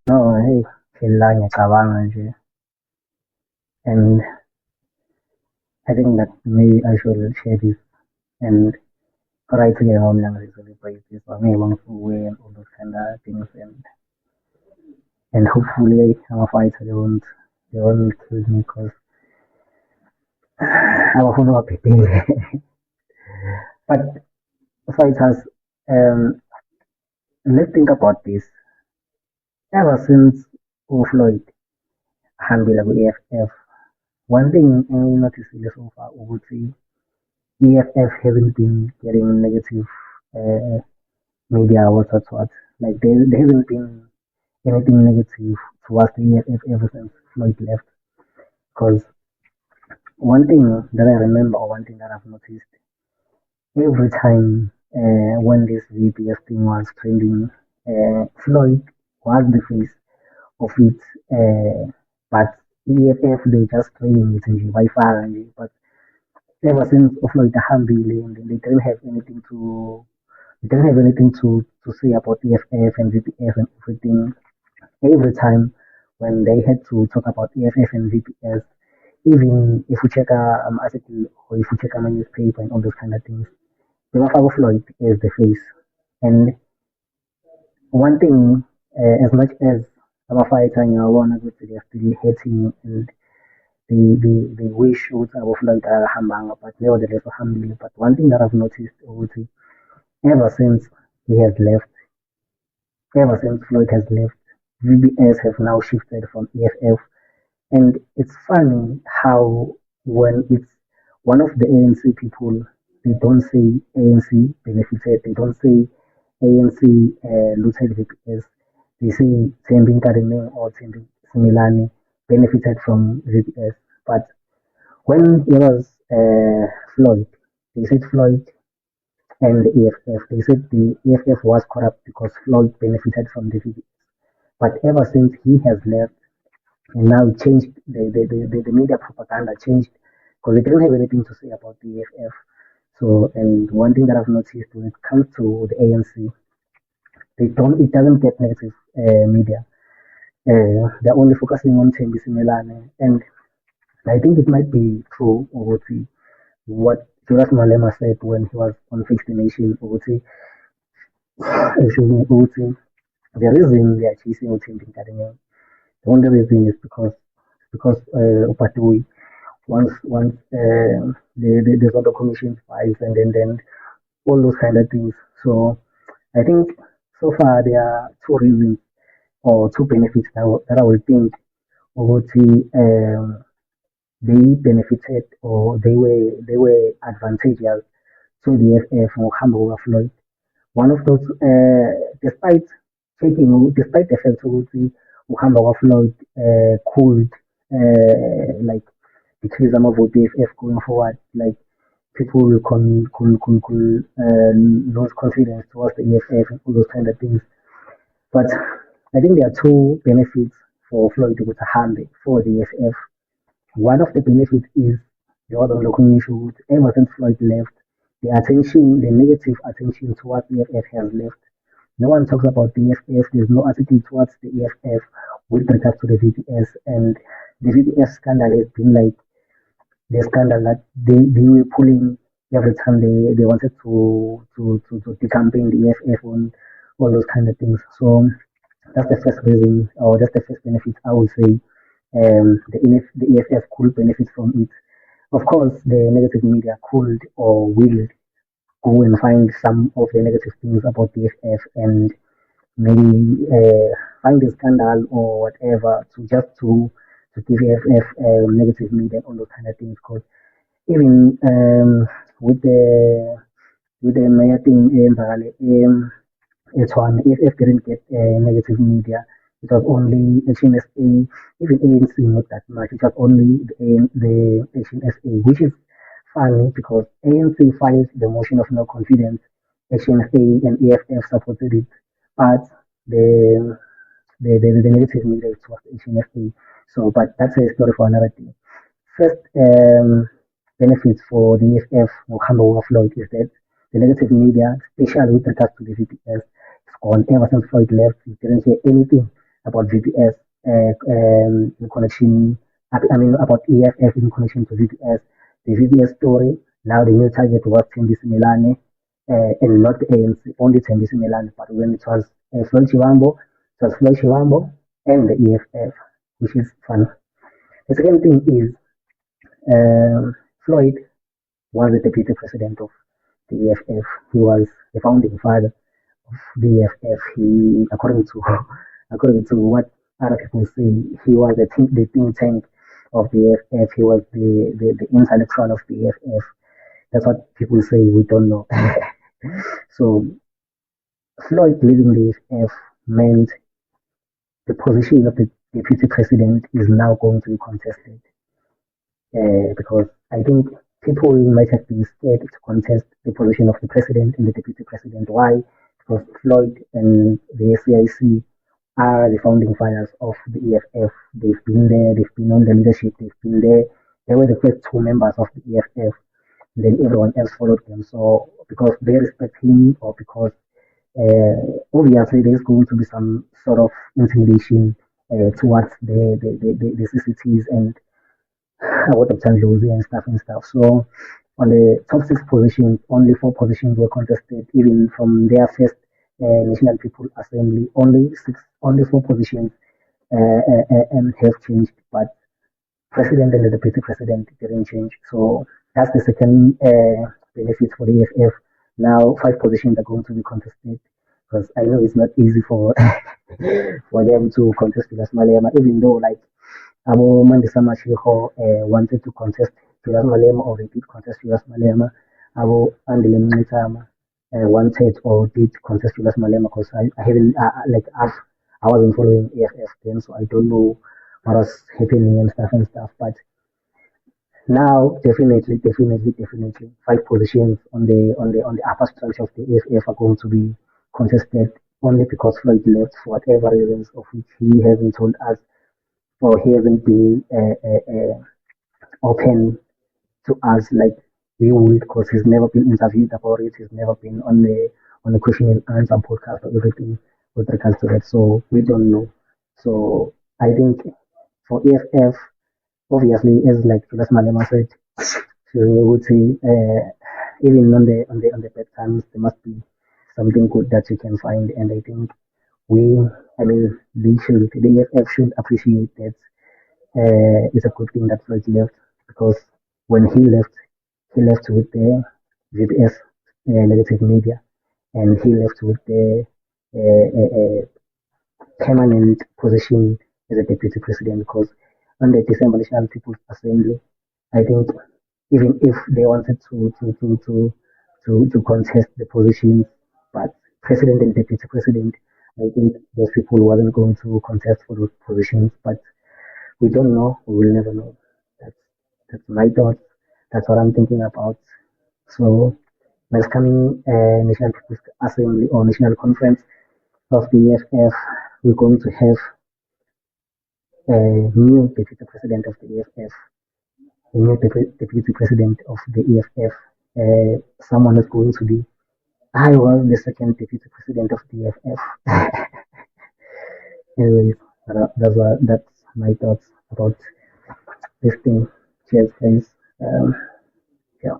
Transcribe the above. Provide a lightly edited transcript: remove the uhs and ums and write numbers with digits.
No, hey, phela ngiyacabanga nje, and I think that maybe I should share this and try to get home and celebrate this or maybe want to win and all those kind of things and hopefully I'm a fighter they won't kill me because I'm a follow up but fighters let's think about this ever since Floyd hambile ku-EFF one thing I noticed so far ukuthi EFF haven't been getting negative uh, media what. Like there hasn't been anything negative towards the EFF ever since Floyd left. Because one thing that I remember, or one thing that I've noticed, every time when this VBS thing was trending, Floyd was the face of it, but EFF they just training it in by far, but ever since Floyd Hambili, and they didn't have anything to to say about EFF and VPS and everything. Every time when they had to talk about EFF and VPS, even if we check a article or if we check a newspaper and all those kind of things, the Buffalo Floyd is the face. And one thing, as much as our fighter and our one they're still hating and they wish would our Floyd Hambanga, but nevertheless, Alhamdulillah. But one thing that I've noticed, ever since he has left, ever since Floyd has left, VBS have now shifted from EFF. And it's funny how when it's one of the ANC people, they don't say ANC benefited, they don't say ANC looted VPS, they say Tembin Kademe or Tembin Similani benefited from VPS. But when it was Floyd, they said Floyd and the EFF, they said the EFF was corrupt because Floyd benefited from the VPS. But ever since he has left, and now it changed the media propaganda changed because they didn't have anything to say about the EFF. So, and one thing that I've noticed when it comes to the ANC, it doesn't get negative media. They're only focusing on Thembi Simelane, and I think it might be true, Oguti, what Jonas Malema said when he was on Fix the Nation, Oguti, excuse me, Oguti, the reason they are chasing Thembi Kadenge, the only reason is because Opatui once there's other commission files and then all those kind of things. So I think so far there are two reasons or two benefits that I would think OT they benefited or they were advantageous to the FF or Hamburg Floyd. One of those, despite the fact that Hamburg Floyd could like decrease some of the FF going forward, like people will lose confidence towards the EFF and all those kind of things. But I think there are two benefits for Floyd with Hambe for the EFF. One of the benefits is the other local issue. Ever since Floyd left, the negative attention towards the EFF has left. No one talks about the EFF. There's no attitude towards the EFF with regards to the VPS. And the VPS scandal has been like the scandal that they were pulling every time they wanted to campaign the EFF on all those kind of things. So that's the first reason, or that's the first benefit I would say. The EFF could benefit from it. Of course, the negative media could or will go and find some of the negative things about the EFF and maybe find a scandal or whatever to give EFF negative media and all those kind of things. Because even with the mayor thing in it's one EFF didn't get negative media. It was only HNSA, even ANC not that much. It was only the HNSA, which is funny because ANC filed the motion of no confidence. HNSA and EFF supported it, but the the negative media was HNSA. So, but that's a story for another day. First benefits for the EFF or Hamburg Floyd is that the negative media, especially with regards to the VPS, is gone ever since Floyd left. We didn't hear anything about VBS in connection, about EFF in connection to VBS, the VBS story. Now the new target was Tembisi Milane, and not the ANC, only Tembisi Milane. But when it was Shivambu, it was Shivambu and the EFF, which is fun. The second thing is Floyd was the deputy president of the EFF. He was the founding father of the EFF. He, according to what other people say, he was the think tank of the EFF. He was the intellectual of the EFF. That's what people say. We don't know. So Floyd leaving the EFF meant the position of the deputy president is now going to be contested. Because I think people might have been scared to contest the position of the president and the deputy president. Why? Because Floyd and the CIC are the founding fathers of the EFF. They've been there, they've been on the leadership, they've been there. They were the first two members of the EFF, and then everyone else followed them. So, because they respect him, or because obviously there's going to be some sort of intimidation towards the CCTs and what of San Jose and stuff. So on the top six positions, only four positions were contested, even from their first National People Assembly. Only four positions have changed, but president and the deputy president didn't change. So that's the second benefit for the EFF. Now five positions are going to be contested because I know it's not easy for for them to contest Julius Malema, even though like Abo Mandisa Mashiho wanted to contest Julius Malema, or they did contest Julius Malema. Abo Andile Mnitama wanted or did contest Julius Malema because I haven't I wasn't following EFF then, so I don't know what was happening and stuff. But now, definitely, five positions on the upper structure of the EFF are going to be contested only because Floyd left for whatever reasons of which he hasn't told us, or he hasn't been open to us like we would, because he's never been interviewed about it. He's never been on the question and answer podcast or everything with regards to that. So we don't know. So I think for EFF, obviously, as like Julius Malema said, so we would say even on the bad times, there must be something good that you can find. And I think we, the EFF should appreciate that. It's a good thing that Floyd left, because when he left with the VBS negative media, and he left with the permanent position as a deputy president. Because on the December National People's Assembly, I think even if they wanted to contest the positions, but president and deputy president, I think those people wasn't going to contest for those positions. But we don't know. We will never know. That's that's my thoughts. That's what I'm thinking about. So next coming National People's Assembly or National Conference of the EFF, we're going to have a new deputy president of the EFF, a new deputy president of the EFF. Someone is going to be. I was the second deputy president of the EFF. Anyways, that's my thoughts about this thing. Cheers, guys. Yeah.